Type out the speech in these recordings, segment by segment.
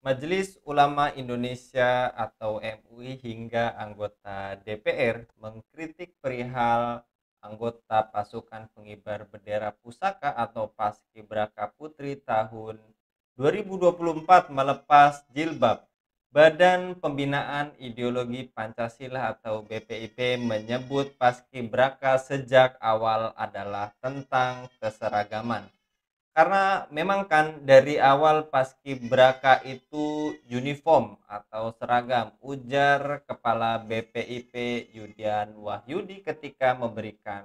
Majelis Ulama Indonesia atau MUI hingga anggota DPR mengkritik perihal anggota pasukan pengibar bendera pusaka atau Paskibraka Putri tahun 2024 melepas jilbab. Badan Pembinaan Ideologi Pancasila atau BPIP menyebut Paskibraka sejak awal adalah tentang keseragaman. Karena memang kan dari awal paskibraka itu uniform atau seragam, ujar Kepala BPIP Yudian Wahyudi ketika memberikan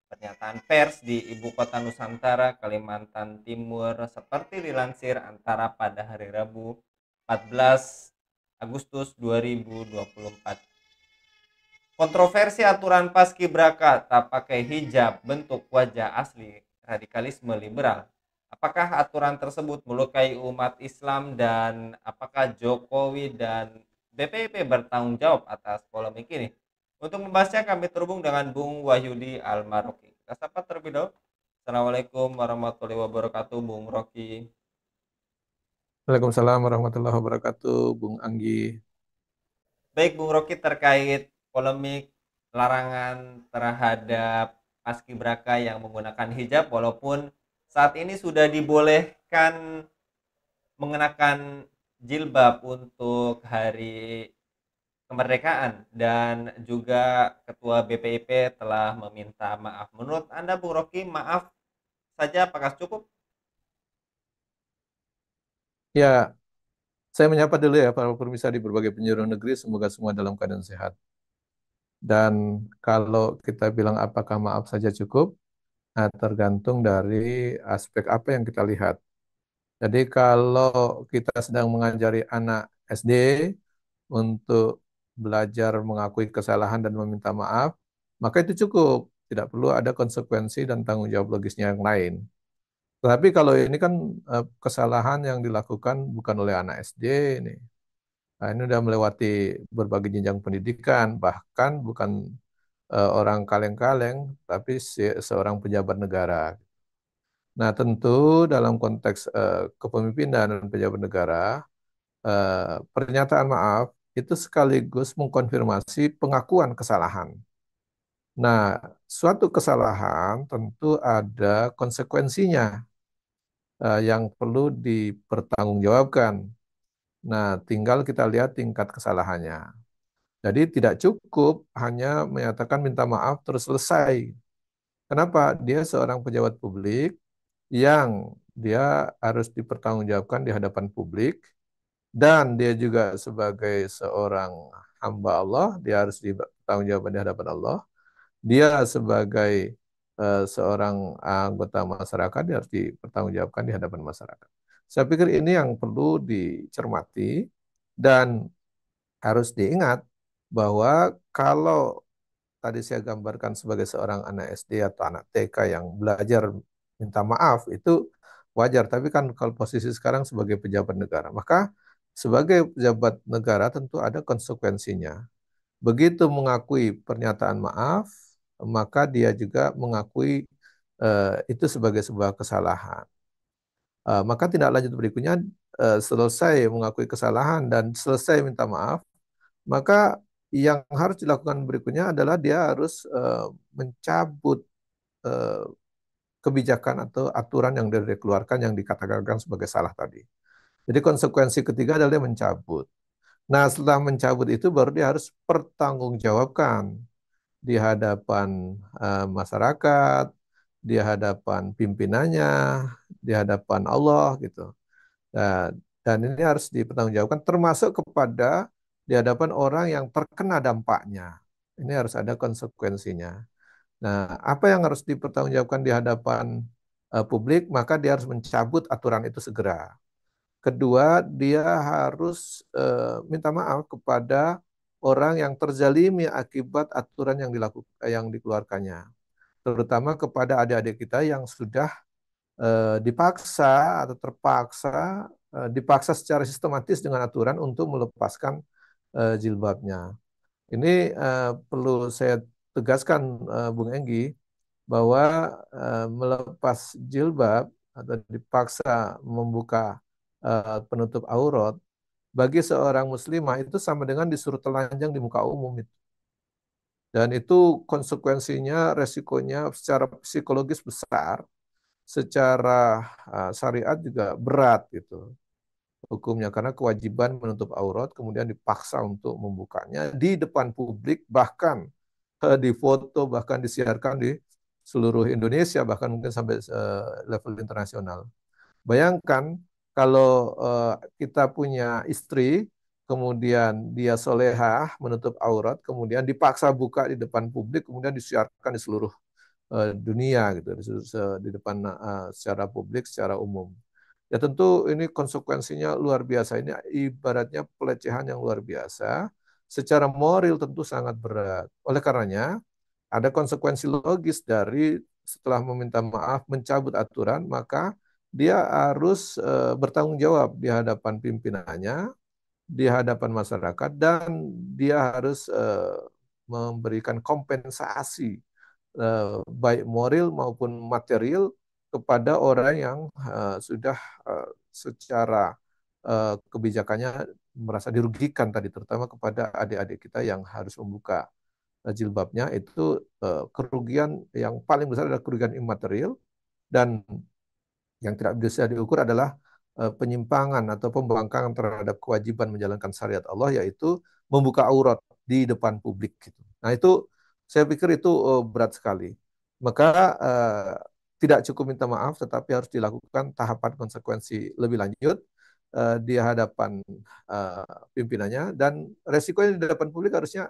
pernyataan pers di Ibu Kota Nusantara, Kalimantan Timur, seperti dilansir Antara pada hari Rabu 14 Agustus 2024. Kontroversi aturan paskibraka tak pakai hijab bentuk wajah asli radikalisme liberal. Apakah aturan tersebut melukai umat Islam dan apakah Jokowi dan BPIP bertanggung jawab atas polemik ini? Untuk membahasnya kami terhubung dengan Bung Wahyudi Almaroki. Kita sapa terlebih dahulu. Assalamualaikum warahmatullahi wabarakatuh, Bung Roki. Waalaikumsalam warahmatullahi wabarakatuh, Bung Anggi. Baik, Bung Roki, terkait polemik larangan terhadap paskibraka yang menggunakan hijab, walaupun saat ini sudah dibolehkan mengenakan jilbab untuk hari kemerdekaan dan juga Ketua BPIP telah meminta maaf. Menurut Anda, Bung Roki, maaf saja apakah cukup? Ya, saya menyapa dulu ya para pemirsa di berbagai penjuru negeri, semoga semua dalam keadaan sehat. Dan kalau kita bilang apakah maaf saja cukup, nah tergantung dari aspek apa yang kita lihat. Jadi kalau kita sedang mengajari anak SD untuk belajar mengakui kesalahan dan meminta maaf, maka itu cukup. Tidak perlu ada konsekuensi dan tanggung jawab logisnya yang lain. Tapi kalau ini kan kesalahan yang dilakukan bukan oleh anak SD ini. Nah, ini udah melewati berbagai jenjang pendidikan, bahkan bukan orang kaleng-kaleng, tapi seorang pejabat negara. Nah, tentu dalam konteks kepemimpinan dan pejabat negara, pernyataan maaf itu sekaligus mengkonfirmasi pengakuan kesalahan. Nah, suatu kesalahan tentu ada konsekuensinya yang perlu dipertanggungjawabkan. Nah, tinggal kita lihat tingkat kesalahannya. Jadi tidak cukup hanya menyatakan minta maaf terus selesai. Kenapa? Dia seorang pejabat publik yang dia harus dipertanggungjawabkan di hadapan publik dan dia juga sebagai seorang hamba Allah, dia harus dipertanggungjawabkan di hadapan Allah. Dia sebagai seorang anggota masyarakat, dia harus dipertanggungjawabkan di hadapan masyarakat. Saya pikir ini yang perlu dicermati dan harus diingat bahwa kalau tadi saya gambarkan sebagai seorang anak SD atau anak TK yang belajar minta maaf itu wajar. Tapi kan kalau posisi sekarang sebagai pejabat negara, maka sebagai pejabat negara tentu ada konsekuensinya. Begitu mengakui pernyataan maaf, maka dia juga mengakui itu sebagai sebuah kesalahan. Maka tindak lanjut berikutnya selesai mengakui kesalahan dan selesai minta maaf, maka yang harus dilakukan berikutnya adalah dia harus mencabut eh, kebijakan atau aturan yang dia keluarkan yang dikatakan sebagai salah tadi. Jadi konsekuensi ketiga adalah dia mencabut. Nah, setelah mencabut itu baru dia harus pertanggungjawabkan di hadapan masyarakat, di hadapan pimpinannya, di hadapan Allah gitu. Nah, dan ini harus dipertanggungjawabkan termasuk kepada di hadapan orang yang terkena dampaknya. Ini harus ada konsekuensinya. Nah, apa yang harus dipertanggungjawabkan di hadapan publik, maka dia harus mencabut aturan itu segera. Kedua, dia harus minta maaf kepada orang yang terzalimi akibat aturan yang dikeluarkannya, terutama kepada adik-adik kita yang sudah dipaksa atau terpaksa dipaksa secara sistematis dengan aturan untuk melepaskan jilbabnya. Ini perlu saya tegaskan, Bung Enggi, bahwa melepas jilbab atau dipaksa membuka penutup aurat bagi seorang muslimah itu sama dengan disuruh telanjang di muka umum itu. Dan itu konsekuensinya, resikonya secara psikologis besar, secara syariat juga berat gitu hukumnya karena kewajiban menutup aurat kemudian dipaksa untuk membukanya di depan publik bahkan difoto bahkan disiarkan di seluruh Indonesia bahkan mungkin sampai level internasional. Bayangkan kalau kita punya istri kemudian dia solehah menutup aurat kemudian dipaksa buka di depan publik kemudian disiarkan di seluruh dunia gitu di depan secara publik secara umum. Ya tentu ini konsekuensinya luar biasa. Ini ibaratnya pelecehan yang luar biasa. Secara moral tentu sangat berat. Oleh karenanya ada konsekuensi logis dari setelah meminta maaf, mencabut aturan, maka dia harus bertanggung jawab di hadapan pimpinannya, di hadapan masyarakat, dan dia harus memberikan kompensasi baik moral maupun material kepada orang yang sudah secara kebijakannya merasa dirugikan tadi, terutama kepada adik-adik kita yang harus membuka jilbabnya itu kerugian yang paling besar adalah kerugian imaterial dan yang tidak bisa diukur adalah penyimpangan atau pembangkangan terhadap kewajiban menjalankan syariat Allah yaitu membuka aurat di depan publik gitu. Nah, itu saya pikir itu berat sekali. Maka tidak cukup minta maaf tetapi harus dilakukan tahapan konsekuensi lebih lanjut di hadapan uh, pimpinannya dan resikonya di hadapan publik harusnya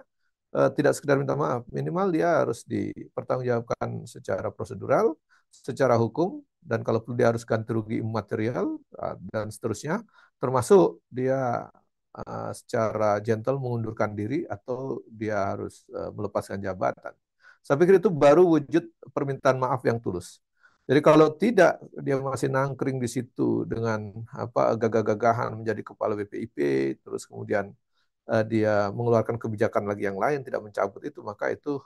tidak sekedar minta maaf, minimal dia harus dipertanggungjawabkan secara prosedural, secara hukum, dan kalau perlu dia harus ganti rugi material dan seterusnya, termasuk dia secara gentle mengundurkan diri atau dia harus melepaskan jabatan. Saya pikir itu baru wujud permintaan maaf yang tulus. Jadi kalau tidak dia masih nangkring di situ dengan apa gagah-gagahan menjadi kepala BPIP, terus kemudian dia mengeluarkan kebijakan lagi yang lain tidak mencabut itu maka itu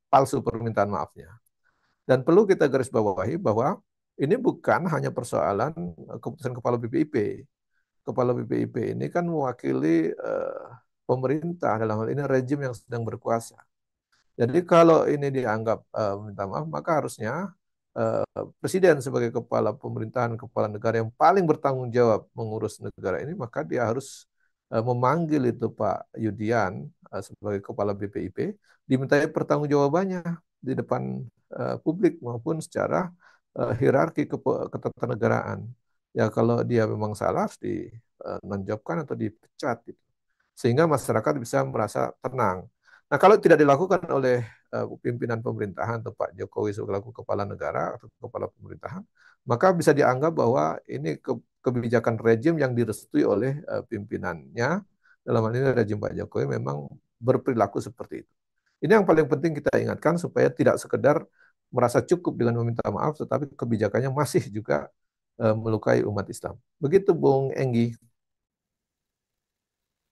palsu permintaan maafnya. Dan perlu kita garis bawahi bahwa ini bukan hanya persoalan keputusan kepala BPIP. Kepala BPIP ini kan mewakili pemerintah dalam hal ini rejim yang sedang berkuasa. Jadi kalau ini dianggap minta maaf, maka harusnya presiden sebagai kepala pemerintahan, kepala negara yang paling bertanggung jawab mengurus negara ini, maka dia harus memanggil itu Pak Yudian sebagai kepala BPIP, dimintai pertanggungjawabannya di depan publik maupun secara hierarki ketatanegaraan. Ya kalau dia memang salah harus dinonjobkan atau dipecat gitu. Sehingga masyarakat bisa merasa tenang. Nah, kalau tidak dilakukan oleh pimpinan pemerintahan atau Pak Jokowi selaku kepala negara atau kepala pemerintahan, maka bisa dianggap bahwa ini kebijakan rejim yang direstui oleh pimpinannya, dalam hal ini rejim Pak Jokowi memang berperilaku seperti itu. Ini yang paling penting kita ingatkan supaya tidak sekedar merasa cukup dengan meminta maaf, tetapi kebijakannya masih juga melukai umat Islam. Begitu, Bung Enggi.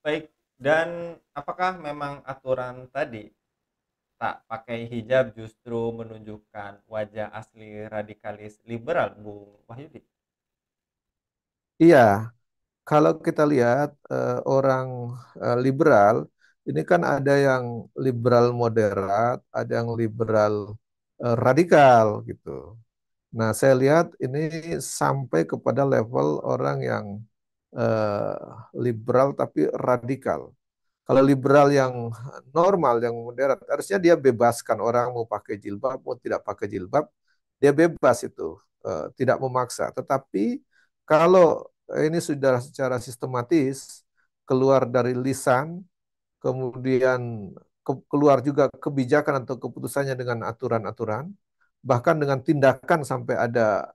Baik, dan apakah memang aturan tadi tak pakai hijab justru menunjukkan wajah asli radikalis liberal, Bung Wahyudi? Iya, kalau kita lihat orang liberal, ini kan ada yang liberal moderat, ada yang liberal radikal gitu. Nah, saya lihat ini sampai kepada level orang yang eh, liberal tapi radikal. Kalau liberal yang normal, yang moderat, harusnya dia bebaskan orang mau pakai jilbab, mau tidak pakai jilbab, dia bebas itu, tidak memaksa. Tetapi kalau ini sudah secara sistematis keluar dari lisan, kemudian keluar juga kebijakan atau keputusannya dengan aturan-aturan, bahkan dengan tindakan sampai ada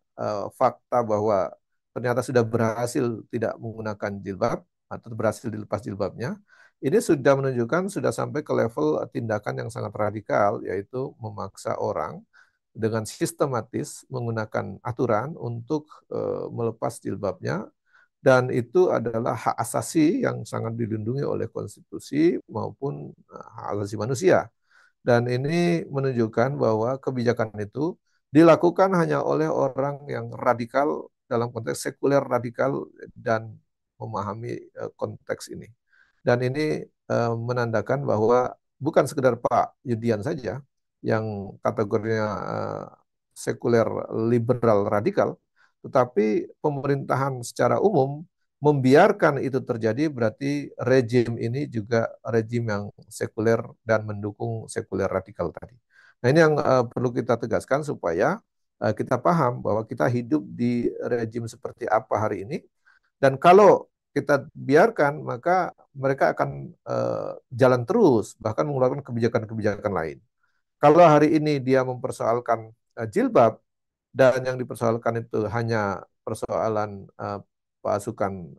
fakta bahwa ternyata sudah berhasil tidak menggunakan jilbab atau berhasil dilepas jilbabnya, ini sudah menunjukkan sudah sampai ke level tindakan yang sangat radikal, yaitu memaksa orang dengan sistematis menggunakan aturan untuk melepas jilbabnya dan itu adalah hak asasi yang sangat dilindungi oleh konstitusi maupun hak asasi manusia. Dan ini menunjukkan bahwa kebijakan itu dilakukan hanya oleh orang yang radikal dalam konteks sekuler radikal dan memahami konteks ini. Dan ini menandakan bahwa bukan sekedar Pak Yudian saja yang kategorinya sekuler liberal radikal, tetapi pemerintahan secara umum membiarkan itu terjadi berarti rejim ini juga rejim yang sekuler dan mendukung sekuler radikal tadi. Nah ini yang perlu kita tegaskan supaya kita paham bahwa kita hidup di rejim seperti apa hari ini dan kalau kita biarkan maka mereka akan jalan terus bahkan mengeluarkan kebijakan-kebijakan lain. Kalau hari ini dia mempersoalkan jilbab dan yang dipersoalkan itu hanya persoalan pasukan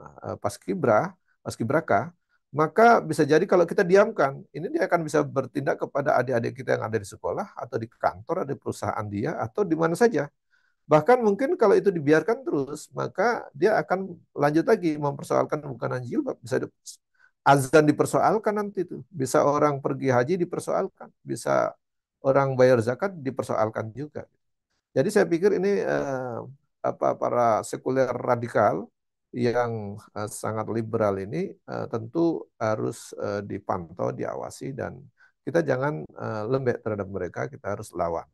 paskibraka, maka bisa jadi kalau kita diamkan, ini dia akan bisa bertindak kepada adik-adik kita yang ada di sekolah atau di kantor, ada di perusahaan dia atau di mana saja. Bahkan mungkin kalau itu dibiarkan terus, maka dia akan lanjut lagi mempersoalkan bukan jilbab, bisa azan dipersoalkan nanti itu, bisa orang pergi haji dipersoalkan, bisa orang bayar zakat dipersoalkan juga. Jadi saya pikir ini para sekuler radikal yang sangat liberal ini tentu harus dipantau, diawasi dan kita jangan lembek terhadap mereka, kita harus lawan.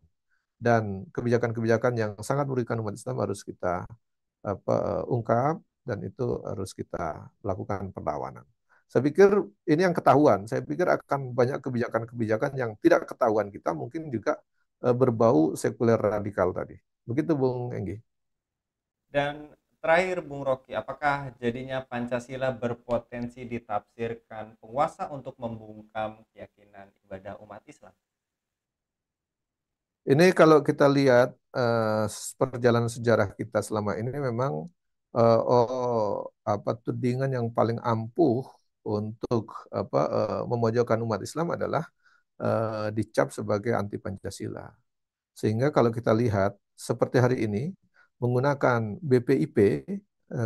Dan kebijakan-kebijakan yang sangat merugikan umat Islam harus kita ungkap dan itu harus kita lakukan perlawanan. Saya pikir ini yang ketahuan. Saya pikir akan banyak kebijakan-kebijakan yang tidak ketahuan kita mungkin juga berbau sekuler radikal tadi. Begitu Bung Enggi. Dan terakhir Bung Rocky, apakah jadinya Pancasila berpotensi ditafsirkan penguasa untuk membungkam keyakinan ibadah umat Islam? Ini kalau kita lihat perjalanan sejarah kita selama ini memang tudingan yang paling ampuh untuk memojokkan umat Islam adalah dicap sebagai anti Pancasila. Sehingga kalau kita lihat seperti hari ini menggunakan BPIP,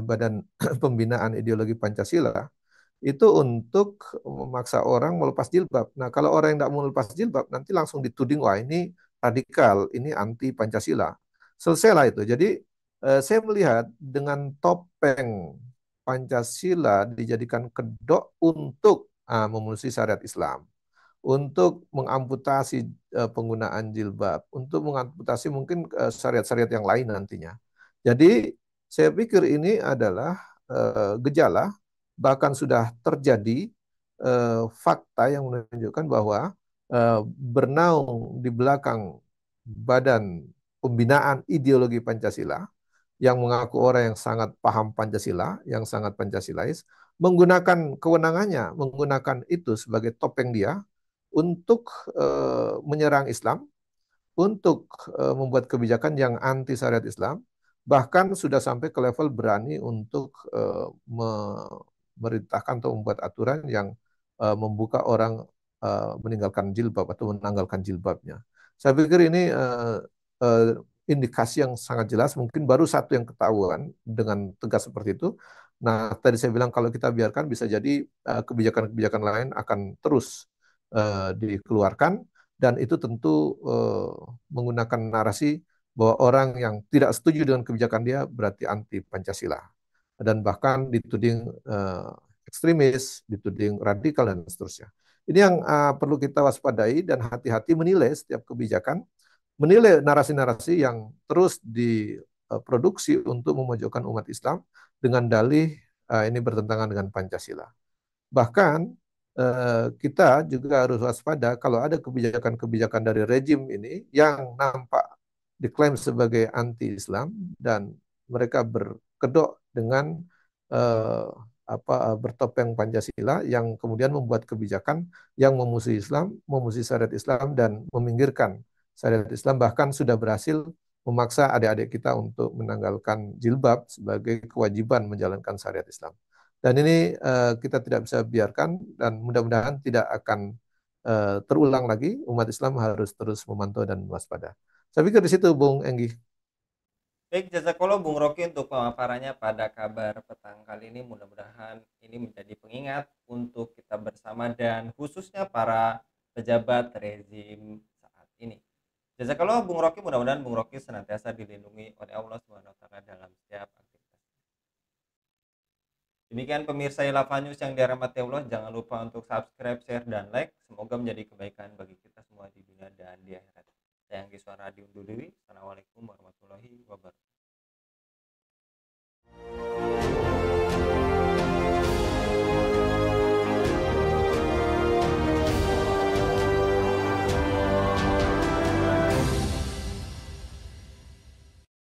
Badan Pembinaan Ideologi Pancasila, itu untuk memaksa orang melepas jilbab. Nah, kalau orang yang tidak mau lepas jilbab, nanti langsung dituding, wah ini radikal, ini anti Pancasila. Selesailah itu. Jadi, saya melihat dengan topeng Pancasila dijadikan kedok untuk memenuhi syariat Islam, untuk mengamputasi penggunaan jilbab, untuk mengamputasi mungkin syariat-syariat yang lain nantinya. Jadi, saya pikir ini adalah gejala bahkan sudah terjadi fakta yang menunjukkan bahwa bernaung di belakang Badan Pembinaan Ideologi Pancasila yang mengaku orang yang sangat paham Pancasila, yang sangat Pancasilais, menggunakan kewenangannya, menggunakan itu sebagai topeng dia untuk menyerang Islam, untuk membuat kebijakan yang anti syariat Islam, bahkan sudah sampai ke level berani untuk memerintahkan atau membuat aturan yang membuka orang meninggalkan jilbab atau menanggalkan jilbabnya. Saya pikir ini indikasi yang sangat jelas, mungkin baru satu yang ketahuan dengan tegas seperti itu. Nah, tadi saya bilang kalau kita biarkan bisa jadi kebijakan-kebijakan lain akan terus dikeluarkan dan itu tentu menggunakan narasi bahwa orang yang tidak setuju dengan kebijakan dia berarti anti Pancasila dan bahkan dituding ekstremis, dituding radikal dan seterusnya. Ini yang perlu kita waspadai dan hati-hati menilai setiap kebijakan, menilai narasi-narasi yang terus diproduksi untuk memojokkan umat Islam dengan dalih ini bertentangan dengan Pancasila. Bahkan kita juga harus waspada kalau ada kebijakan-kebijakan dari rejim ini yang nampak diklaim sebagai anti-Islam dan mereka berkedok dengan eh, bertopeng Pancasila yang kemudian membuat kebijakan yang memusuhi Islam, memusuhi syariat Islam dan meminggirkan syariat Islam bahkan sudah berhasil memaksa adik-adik kita untuk menanggalkan jilbab sebagai kewajiban menjalankan syariat Islam. Dan ini kita tidak bisa biarkan dan mudah-mudahan tidak akan terulang lagi. Umat Islam harus terus memantau dan waspada. Saya pikir di situ, Bung Enggi. Baik, jazakallah Bung Rocky untuk pemaparannya pada kabar petang kali ini. Mudah-mudahan ini menjadi pengingat untuk kita bersama dan khususnya para pejabat rezim saat ini. Jazakallah Bung Rocky, mudah-mudahan Bung Rocky senantiasa dilindungi oleh Allah Subhanahu wa taala dalam setiap aktivitas. Demikian pemirsa Ilava News yang dirahmati Allah, jangan lupa untuk subscribe, share, dan like. Semoga menjadi kebaikan bagi kita semua.